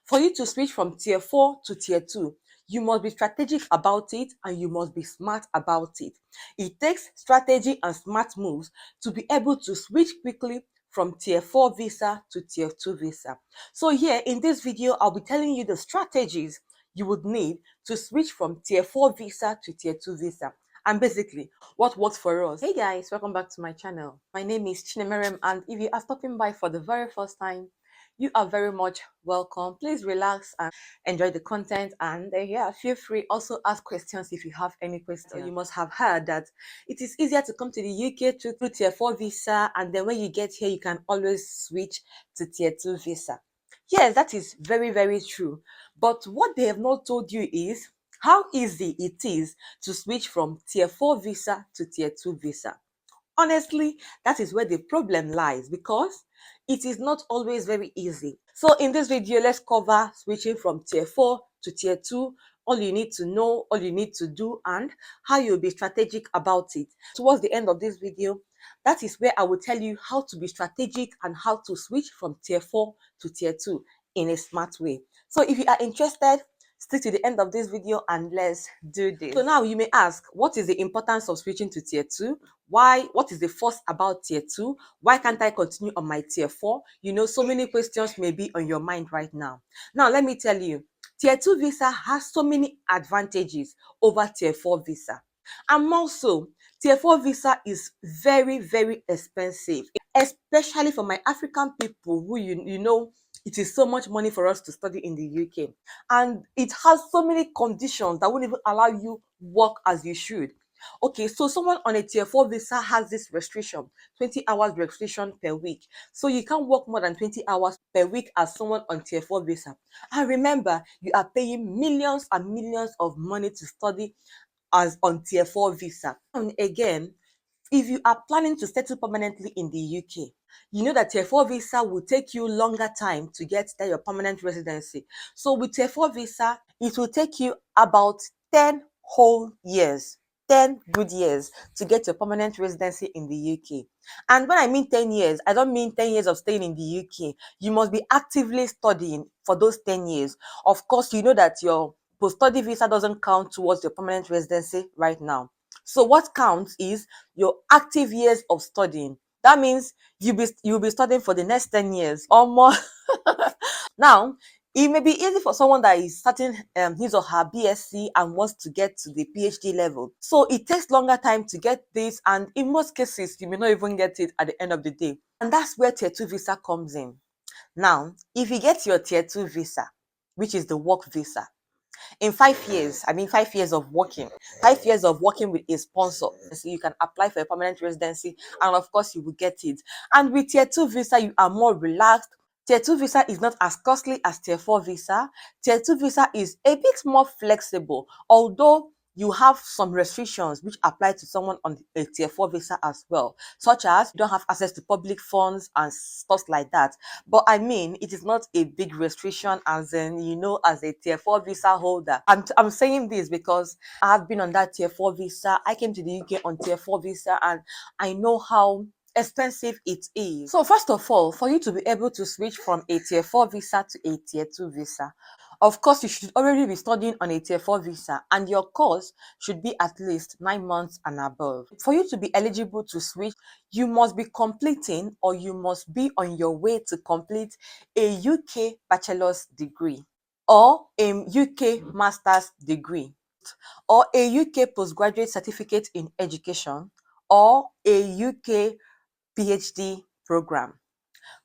For you to switch from tier 4 to tier 2, you must be strategic about it and you must be smart about it. It takes strategy and smart moves to be able to switch quickly from tier 4 visa to tier 2 visa. So here in this video, I'll be telling you the strategies you would need to switch from tier 4 visa to tier 2 visa. And basically, what works for us. Hey guys, welcome back to my channel. My name is Chinemerem, and if you are stopping by for the very first time, you are very much welcome. Please relax and enjoy the content, and yeah, feel free also ask questions if you have any questions. You must have heard that it is easier to come to the UK through tier 4 visa, and then when you get here you can always switch to tier 2 visa. Yes, that is very, very true. But what they have not told you is how easy it is to switch from tier 4 visa to tier 2 visa. Honestly, that is where the problem lies, because it is not always very easy. So in this video, let's cover switching from tier 4 to tier 2, all you need to know, all you need to do, and how you'll be strategic about it. Towards the end of this video, that is where I will tell you how to be strategic and how to switch from tier 4 to tier 2 in a smart way. So if you are interested, stick to the end of this video and let's do this. So now you may ask, what is the importance of switching to tier 2? Why? What is the fuss about tier 2? Why can't I continue on my tier 4? You know, so many questions may be on your mind right now. Now, let me tell you, tier 2 visa has so many advantages over tier 4 visa. And also, tier 4 visa is very, very expensive, especially for my African people who, you know, it is so much money for us to study in the UK. And it has so many conditions that won't even allow you work as you should. Okay, so someone on a tier 4 visa has this restriction, 20 hours restriction per week. So you can't work more than 20 hours per week as someone on tier 4 visa. And remember, you are paying millions and millions of money to study as on tier 4 visa. And again, if you are planning to settle permanently in the UK, you know that tier 4 visa will take you longer time to get there your permanent residency. So with tier 4 visa, it will take you about 10 whole years. 10 good years to get your permanent residency in the UK. And when I mean 10 years, I don't mean 10 years of staying in the UK. You must be actively studying for those 10 years. Of course, you know that your post-study visa doesn't count towards your permanent residency right now. So what counts is your active years of studying. That means you'll be studying for the next 10 years or more. Now, it may be easy for someone that is starting his or her BSc and wants to get to the PhD level. So it takes longer time to get this, and in most cases, you may not even get it at the end of the day. And that's where tier 2 visa comes in. Now, if you get your tier 2 visa, which is the work visa, in 5 years, I mean 5 years of working, 5 years of working with a sponsor, so you can apply for a permanent residency, and of course you will get it. And with tier 2 visa, you are more relaxed. Tier 2 visa is not as costly as tier 4 visa. Tier 2 visa is a bit more flexible, although you have some restrictions which apply to someone on a tier 4 visa as well, such as you don't have access to public funds and stuff like that. But I mean, it is not a big restriction, as in, you know, as a tier 4 visa holder. I'm saying this because I've been on that tier 4 visa. I came to the UK on tier 4 visa, and I know how expensive it is. So first of all, for you to be able to switch from a tier 4 visa to a tier 2 visa, of course, you should already be studying on a tier 4 visa, and your course should be at least 9 months and above. For you to be eligible to switch, you must be completing, or you must be on your way to complete, a UK bachelor's degree, or a UK master's degree, or a UK postgraduate certificate in education, or a UK PhD program.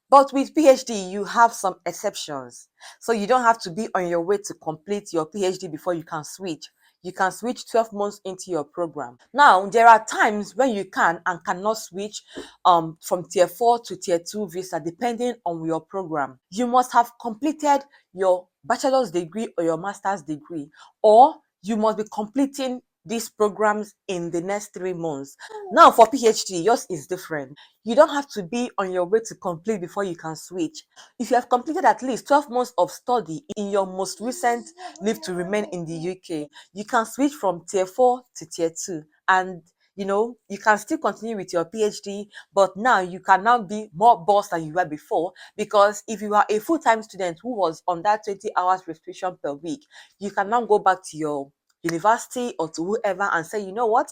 But with PhD, you have some exceptions. So you don't have to be on your way to complete your PhD before you can switch. You can switch 12 months into your program. Now, there are times when you can and cannot switch from tier 4 to tier 2 visa, depending on your program. You must have completed your bachelor's degree or your master's degree, or you must be completing these programs in the next 3 months. Now, for PhD, yours is different. You don't have to be on your way to complete before you can switch. If you have completed at least 12 months of study in your most recent leave to remain in the UK, you can switch from tier 4 to tier 2. And You can still continue with your PhD, but now you can now be more boss than you were before. Because if you are a full-time student who was on that 20 hours restriction per week, you can now go back to your university or to whoever and say, you know what,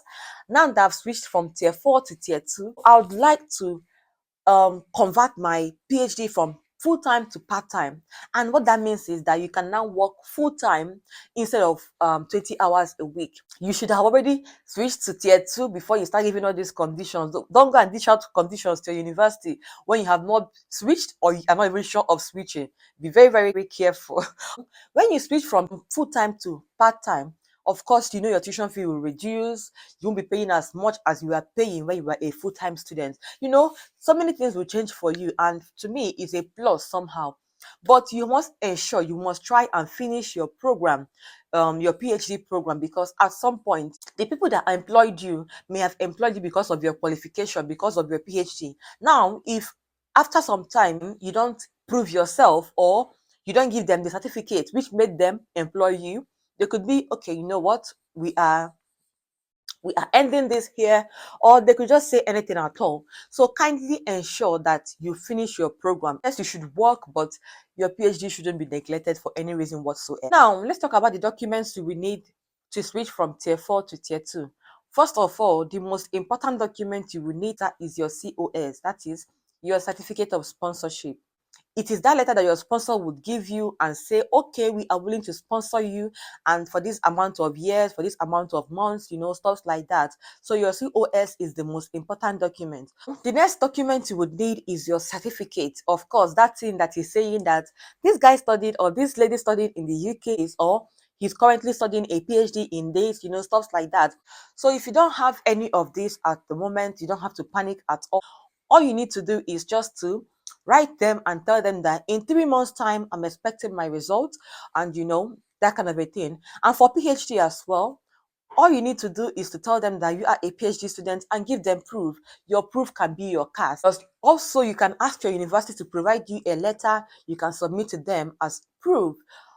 now that I've switched from tier 4 to tier 2, I would like to convert my PhD from full time to part time. And what that means is that you can now work full time instead of 20 hours a week. You should have already switched to tier 2 before you start giving all these conditions. Don't go and dish out conditions to your university when you have not switched or you are not even sure of switching. Be very, very, very careful. When you switch from full time to part time, of course, your tuition fee will reduce. You won't be paying as much as you were paying when you were a full time student. So many things will change for you, and to me, it's a plus somehow. But you must ensure, you must try and finish your program, your PhD program, because at some point, the people that employed you may have employed you because of your qualification, because of your PhD. Now, if after some time you don't prove yourself, or you don't give them the certificate which made them employ you, they could be, okay, you know what, we are ending this here, or they could just say anything at all. So kindly ensure that you finish your program. Yes, you should work, but your PhD shouldn't be neglected for any reason whatsoever. Now, let's talk about the documents you will need to switch from tier 4 to tier 2. First of all, the most important document you will need that is your COS, that is your certificate of sponsorship. It is that letter that your sponsor would give you and say, okay, we are willing to sponsor you, and for this amount of years, for this amount of months, stuff like that. So your COS is the most important document. The next document you would need is your certificate. Of course, that thing that is saying that this guy studied or this lady studied in the UK, or he's currently studying a PhD in this, stuff like that. So if you don't have any of this at the moment, you don't have to panic at all. All you need to do is just to write them and tell them that in 3 months' time, I'm expecting my results, and that kind of a thing. And for PhD as well, all you need to do is to tell them that you are a PhD student and give them proof. Your proof can be your CAS. Also, you can ask your university to provide you a letter you can submit to them as proof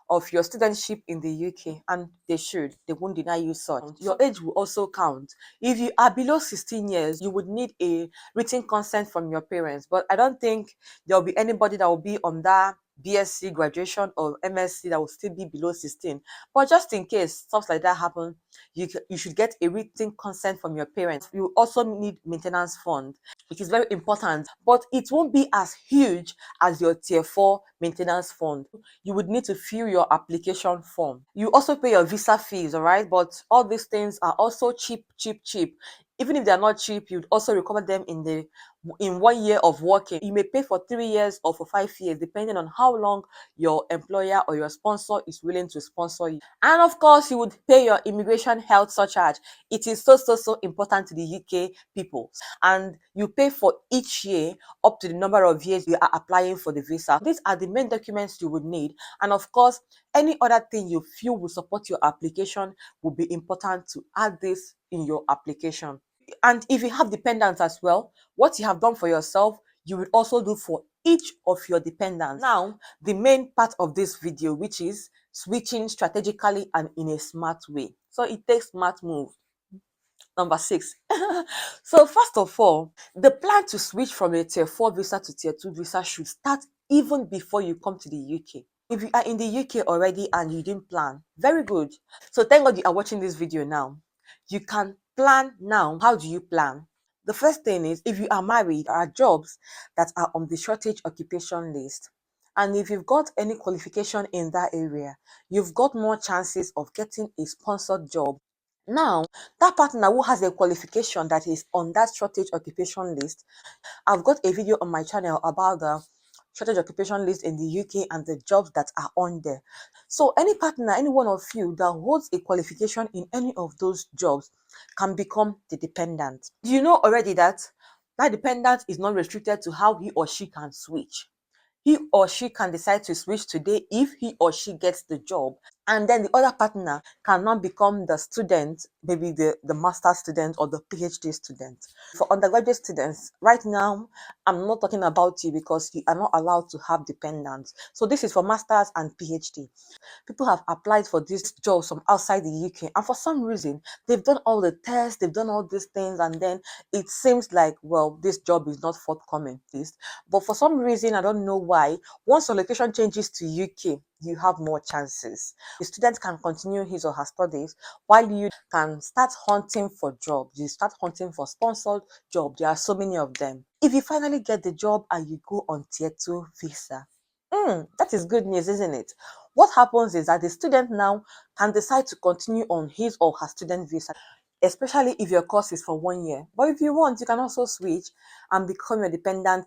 of your studentship in the UK, and they won't deny you such. Your age will also count. If you are below 16 years, you would need a written consent from your parents, but I don't think there will be anybody that will be on that BSc graduation or MSc that will still be below 16. But just in case stuff like that happen, you should get a written consent from your parents. You also need maintenance fund, which is very important, but it won't be as huge as your tier 4 maintenance fund. You would need to fill your application form. You also pay your visa fees, all right? But all these things are also cheap, cheap, cheap. Even if they're not cheap, you'd also recover them in 1 year of working. You may pay for 3 years or for 5 years, depending on how long your employer or your sponsor is willing to sponsor you. And of course, you would pay your immigration health surcharge. It is so, so, so important to the UK people. And you pay for each year up to the number of years you are applying for the visa. These are the main documents you would need. And of course, any other thing you feel will support your application will be important to add this in your application. And if you have dependents as well, what you have done for yourself, you will also do for each of your dependents. Now, the main part of this video, which is switching strategically and in a smart way. So it takes smart move. Number 6. So first of all, the plan to switch from a tier 4 visa to tier 2 visa should start even before you come to the UK. If you are in the UK already and you didn't plan, very good. So thank God you are watching this video now. You can plan now. How do you plan? The first thing is, if you are married, there are jobs that are on the shortage occupation list. And if you've got any qualification in that area, you've got more chances of getting a sponsored job. Now, that partner who has a qualification that is on that shortage occupation list, I've got a video on my channel about the shortage occupation list in the UK and the jobs that are on there. So any partner, any one of you that holds a qualification in any of those jobs can become the dependent. Do you know already that that dependent is not restricted to how he or she can switch? He or she can decide to switch today if he or she gets the job. And then the other partner cannot become the student, maybe the master student or the PhD student. For undergraduate students, right now, I'm not talking about you because you are not allowed to have dependents. So this is for masters and PhD. People have applied for these jobs from outside the UK, and for some reason, they've done all the tests, they've done all these things, and then it seems like, well, this job is not forthcoming. This, but for some reason, I don't know why. Once your location changes to UK, you have more chances. The student can continue his or her studies while you can start hunting for jobs. You start hunting for sponsored jobs. There are so many of them. If you finally get the job and you go on tier 2 visa, that is good news, isn't it? What happens is that the student now can decide to continue on his or her student visa, especially if your course is for 1 year. But if you want, you can also switch and become your dependent.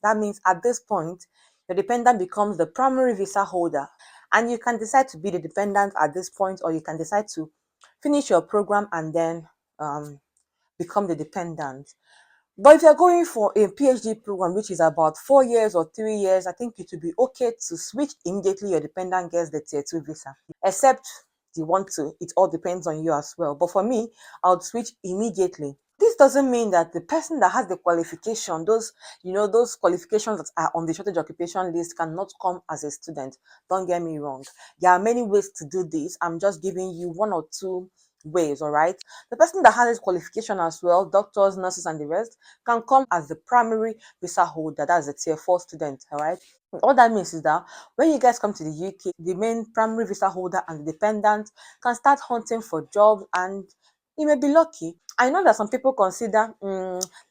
That means at this point, your dependent becomes the primary visa holder. And you can decide to be the dependent at this point, or you can decide to finish your program and then um, become the dependent. But if you're going for a PhD program, which is about 4 years or 3 years, I think it would be okay to switch immediately your dependent gets the tier 2 visa. Except you want to, it all depends on you as well. But for me, I would switch immediately. This doesn't mean that the person that has the qualification, those qualifications that are on the shortage occupation list cannot come as a student. Don't get me wrong. There are many ways to do this. I'm just giving you one or two ways, all right? The person that has this qualification as well, doctors, nurses, and the rest, can come as the primary visa holder. That's a tier 4 student, all right? All that means is that when you guys come to the UK, the main primary visa holder and the dependent can start hunting for jobs, and you may be lucky. I know that some people consider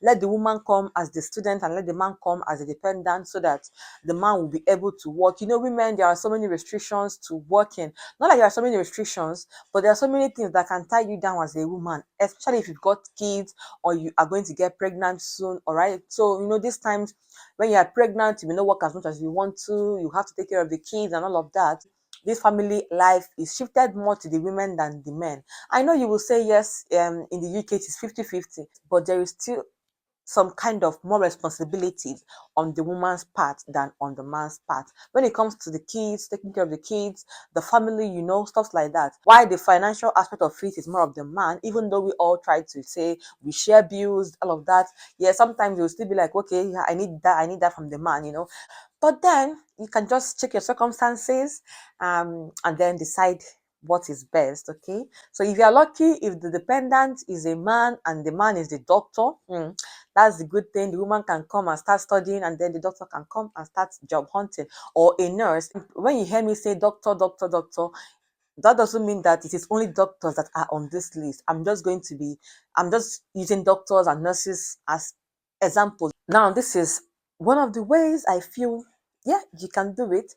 let the woman come as the student and let the man come as a dependent so that the man will be able to work. Women, there are so many restrictions to working. Not like there are so many restrictions, but there are so many things that can tie you down as a woman, especially if you've got kids or you are going to get pregnant soon. All right. So, these times when you are pregnant, you may not work as much as you want to, you have to take care of the kids and all of that. This family life is shifted more to the women than the men. I know you will say yes, in the UK it is 50-50, but there is still some kind of more responsibilities on the woman's part than on the man's part. When it comes to the kids, taking care of the kids, the family, stuff like that. Why the financial aspect of it is more of the man, even though we all try to say we share bills, all of that. Yeah, sometimes you'll still be like, okay, yeah, I need that from the man. But then you can just check your circumstances and then decide what is best. Okay. So if you're lucky, if the dependent is a man and the man is the doctor, that's the good thing. The woman can come and start studying, and then the doctor can come and start job hunting, or a nurse. When you hear me say doctor, doctor, doctor, that doesn't mean that it is only doctors that are on this list. I'm just using doctors and nurses as examples. Now, this is one of the ways I feel, yeah, you can do it.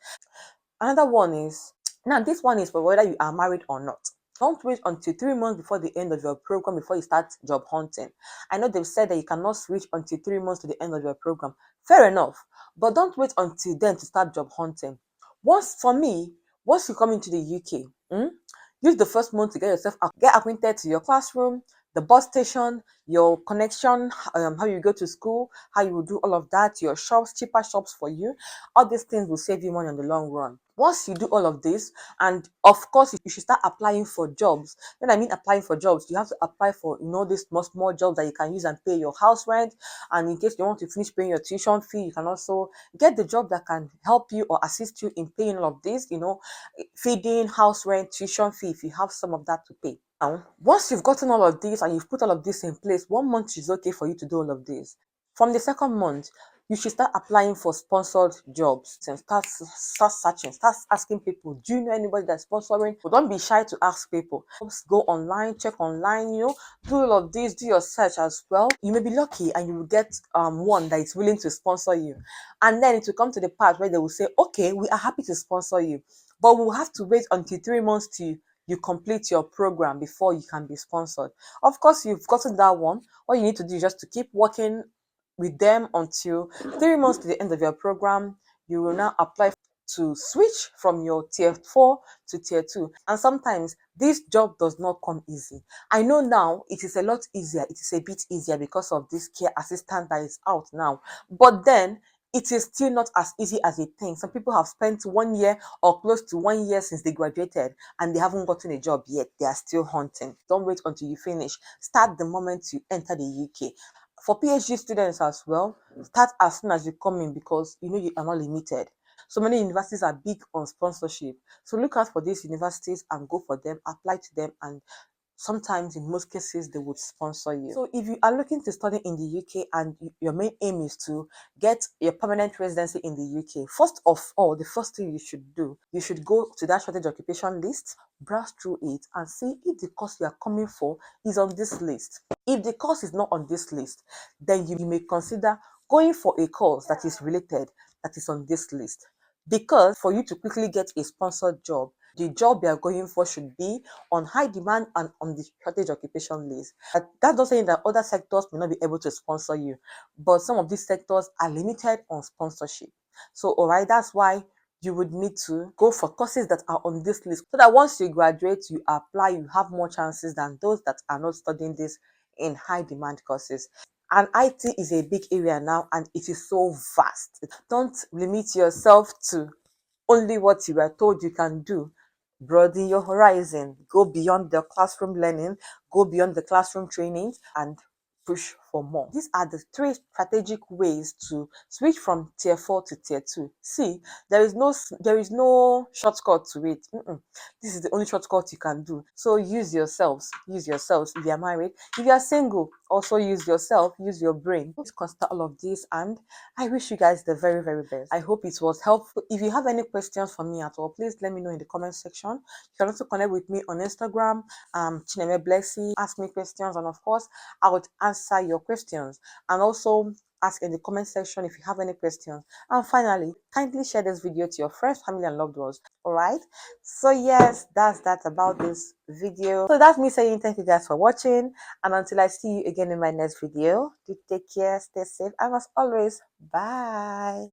Another one is, now this one is for whether you are married or not. Don't wait until 3 months before the end of your program before you start job hunting. I know they've said that you cannot switch until 3 months to the end of your program. Fair enough. But don't wait until then to start job hunting. For me, once you come into the UK, use the first month to get acquainted to your classroom, the bus station, your connection, how you go to school, how you will do all of that, your shops, cheaper shops for you. All these things will save you money in the long run. Once you do all of this, and of course, you should start applying for jobs. When I mean applying for jobs, you have to apply for, these small jobs that you can use and pay your house rent. And in case you want to finish paying your tuition fee, you can also get the job that can help you or assist you in paying all of this, feeding, house rent, tuition fee, if you have some of that to pay. Now, once you've gotten all of this and you've put all of this in place, 1 month is okay for you to do all of this. From the second month, you should start applying for sponsored jobs and start searching, start asking people, do you know anybody that's sponsoring? But don't be shy to ask people. Just go online, check online, do all of this, do your search as well. You may be lucky and you will get one that is willing to sponsor you. And then it will come to the part where they will say, okay, we are happy to sponsor you, but we'll have to wait until 3 months to you complete your program before you can be sponsored. Of course, you've gotten that one. All you need to do is just to keep working with them until 3 months to the end of your program. You will now apply to switch from your tier 4 to tier 2. And sometimes this job does not come easy. I know now it is a lot easier. It is a bit easier because of this care assistant that is out now. But then it is still not as easy as you think. Some people have spent 1 year or close to 1 year since they graduated and they haven't gotten a job yet. They are still hunting. Don't wait until you finish. Start the moment you enter the UK. For PhD students as well, start as soon as you come in, because you know you are not limited. So many universities are big on sponsorship. So look out for these universities and go for them, apply to them, and sometimes in most cases they would sponsor you. So if you are looking to study in the UK and your main aim is to get your permanent residency in the UK, first of all, the first thing you should do, you should go to that shortage occupation list, browse through it, and see if the course you are coming for is on this list. If the course is not on this list, then you may consider going for a course that is related, that is on this list. Because for you to quickly get a sponsored job, the job you are going for should be on high demand and on the shortage occupation list. That doesn't mean that other sectors may not be able to sponsor you, but some of these sectors are limited on sponsorship. So, all right, that's why you would need to go for courses that are on this list, so that once you graduate, you apply, you have more chances than those that are not studying this in high demand courses. And IT is a big area now, and it is so vast. Don't limit yourself to only what you were told you can do. Broaden your horizon, go beyond the classroom learning, go beyond the classroom trainings, and push for more. These are the three strategic ways to switch from tier 4 to tier 2. See, there is no shortcut to it. This is the only shortcut you can do. So use yourselves. If you are married, if you are single, also use yourself, use your brain. Let's consider all of this, and I wish you guys the very, very best. I hope it was helpful. If you have any questions for me at all, please let me know in the comment section. You can also connect with me on Instagram, Chineme Blessy, ask me questions, and of course, I would answer your questions. And also ask in the comment section if you have any questions. And finally, kindly share this video to your friends, family, and loved ones. All right. So yes, that's that about this video. So that's me saying thank you guys for watching, and until I see you again in my next video, do take care, stay safe, and as always, bye.